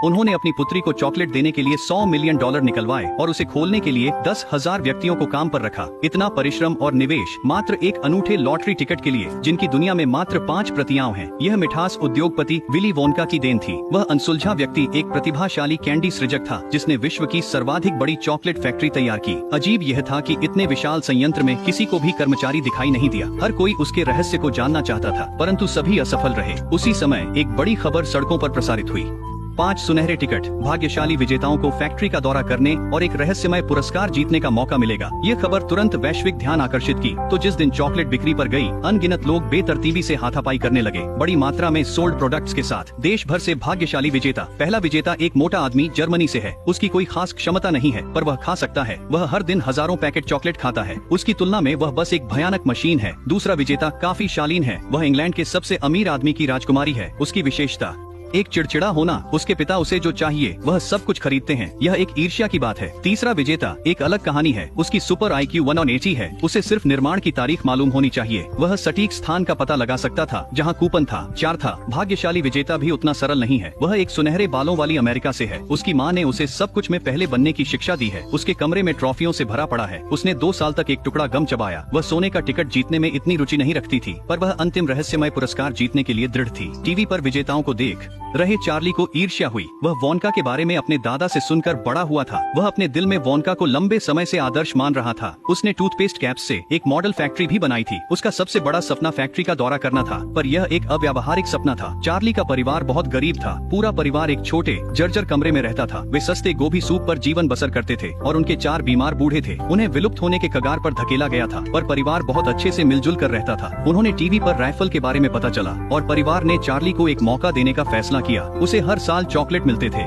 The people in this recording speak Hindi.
उन्होंने अपनी पुत्री को चॉकलेट देने के लिए $100 मिलियन निकलवाए और उसे खोलने के लिए 10,000 व्यक्तियों को काम पर रखा। इतना परिश्रम और निवेश मात्र एक अनूठे लॉटरी टिकट के लिए, जिनकी दुनिया में मात्र 5 प्रतियां हैं। यह मिठास उद्योगपति विली वोनका की देन थी। वह अनसुलझा व्यक्ति एक प्रतिभाशाली कैंडी सृजक था, जिसने विश्व की सर्वाधिक बड़ी चॉकलेट फैक्ट्री तैयार की। अजीब यह था कि इतने विशाल संयंत्र में किसी को भी कर्मचारी दिखाई नहीं दिया। हर कोई उसके रहस्य को जानना चाहता था, परंतु सभी असफल रहे। उसी समय एक बड़ी खबर सड़कों पर प्रसारित हुई। 5 सुनहरे टिकट, भाग्यशाली विजेताओं को फैक्ट्री का दौरा करने और एक रहस्यमय पुरस्कार जीतने का मौका मिलेगा। ये खबर तुरंत वैश्विक ध्यान आकर्षित की। तो जिस दिन चॉकलेट बिक्री पर गई, अनगिनत लोग बेतरतीबी से हाथापाई करने लगे। बड़ी मात्रा में सोल्ड प्रोडक्ट्स के साथ देश भर से भाग्यशाली विजेता। पहला विजेता एक मोटा आदमी जर्मनी से है। उसकी कोई खास क्षमता नहीं है, पर वह खा सकता है। वह हर दिन हजारों पैकेट चॉकलेट खाता है। उसकी तुलना में वह बस एक भयानक मशीन है। दूसरा विजेता काफी शालीन है। वह इंग्लैंड के सबसे अमीर आदमी की राजकुमारी है। उसकी विशेषता एक चिड़चिड़ा होना। उसके पिता उसे जो चाहिए वह सब कुछ खरीदते हैं। यह एक ईर्ष्या की बात है। तीसरा विजेता एक अलग कहानी है। उसकी सुपर IQ 180 है। उसे सिर्फ निर्माण की तारीख मालूम होनी चाहिए। वह सटीक स्थान का पता लगा सकता था जहां कूपन था। 4 था भाग्यशाली विजेता भी उतना सरल नहीं है। वह एक सुनहरे बालों वाली अमेरिका से है। उसकी माँ ने उसे सब कुछ में पहले बनने की शिक्षा दी है। उसके कमरे में ट्रॉफियों से भरा पड़ा है। उसने 2 साल तक एक टुकड़ा गम चबाया। वह सोने का टिकट जीतने में इतनी रुचि नहीं रखती थी, पर वह अंतिम रहस्यमय पुरस्कार जीतने के लिए दृढ़ थी। टीवी पर विजेताओं को देख रहे चार्ली को ईर्ष्या हुई। वह वोनका के बारे में अपने दादा से सुनकर बड़ा हुआ था। वह अपने दिल में वोनका को लंबे समय से आदर्श मान रहा था। उसने टूथपेस्ट कैप्स से एक मॉडल फैक्ट्री भी बनाई थी। उसका सबसे बड़ा सपना फैक्ट्री का दौरा करना था, पर यह एक अव्यावहारिक सपना था। चार्ली का परिवार बहुत गरीब था। पूरा परिवार एक छोटे जर्जर कमरे में रहता था। वे सस्ते गोभी सूप पर जीवन बसर करते थे और उनके 4 बीमार बूढ़े थे। उन्हें विलुप्त होने के कगार पर धकेला गया था, पर परिवार बहुत अच्छे से मिलजुल कर रहता था। उन्होंने टीवी पर राइफल के बारे में पता चला और परिवार ने चार्ली को एक मौका देने का फैसला किया। उसे हर साल चॉकलेट मिलते थे।